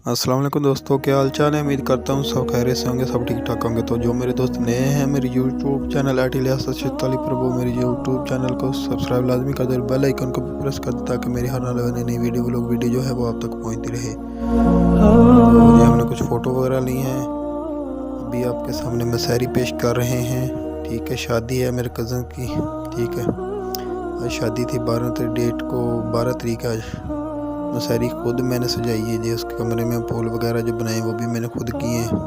अस्सलाम वालेकुम दोस्तों, क्या हाल चाल है। उम्मीद करता हूँ सब खैरियत से होंगे, सब ठीक ठाक होंगे। तो जो मेरे दोस्त नए हैं मेरे यूट्यूब चैनल @ilyas पर, वो मेरे यूट्यूब चैनल को सब्सक्राइब लाजमी कर दे, बेल आइकन को भी प्रेस कर दे ताकि मेरी हर आने नई वीडियो जो है वो आप तक पहुँचती रहे। तो मुझे हमने कुछ फ़ोटो वगैरह ली हैं, अभी आपके सामने मैं शायरी पेश कर रहे हैं। ठीक है, शादी है मेरे कज़न की। ठीक है, आज शादी थी 12 तारीख आज। शायरी खुद मैंने सजाई है जी, उसके कमरे में फूल वगैरह जो बनाए वो भी मैंने खुद किए हैं।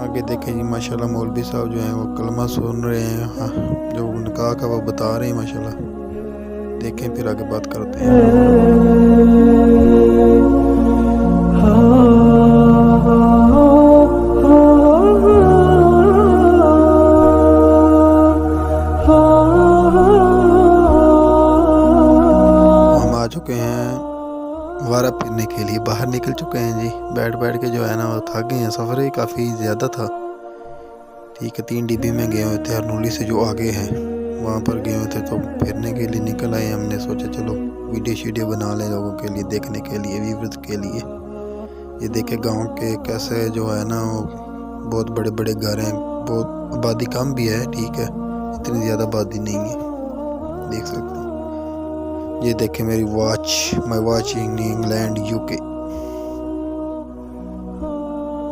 आगे देखें जी, माशाल्लाह मौलवी साहब जो हैं वो कलमा सुन रहे हैं। हाँ, जो निकाह का वो बता रहे हैं माशाल्लाह। देखें फिर आगे बात करते हैं। आ चुके हैं वारा फिरने के लिए, बाहर निकल चुके हैं जी। बैठ के जो है ना वो थक गए हैं, सफ़र ही काफ़ी ज़्यादा था। ठीक है, 3 डिब्बी में गए हुए थे, हरनोली से जो आगे हैं वहाँ पर गए हुए थे, तो फिरने के लिए निकल आए। हमने सोचा चलो वीडियो बना लें लोगों के लिए, देखने के लिए, व्यूअर्स के लिए। ये देखे गाँव के कैसे जो है ना वो बहुत बड़े बड़े घर हैं, बहुत आबादी कम भी है। ठीक है, इतनी ज़्यादा आबादी नहीं है, देख सकते हैं। ये देखें मेरी watch, my watch in England UK.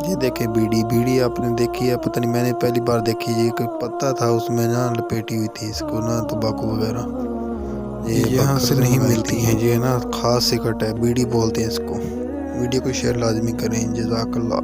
ये देखें बीड़ी आपने देखी है, पता नहीं, मैंने पहली बार देखी। ये कोई पत्ता था उसमें ना लपेटी हुई थी, इसको ना तंबाकू वगैरह ये यहाँ से नहीं मिलती हैं। ये ना खास सिकट है, बीड़ी बोलते हैं इसको। वीडियो को शेयर लाजमी करें, जज़ाकल्लाह।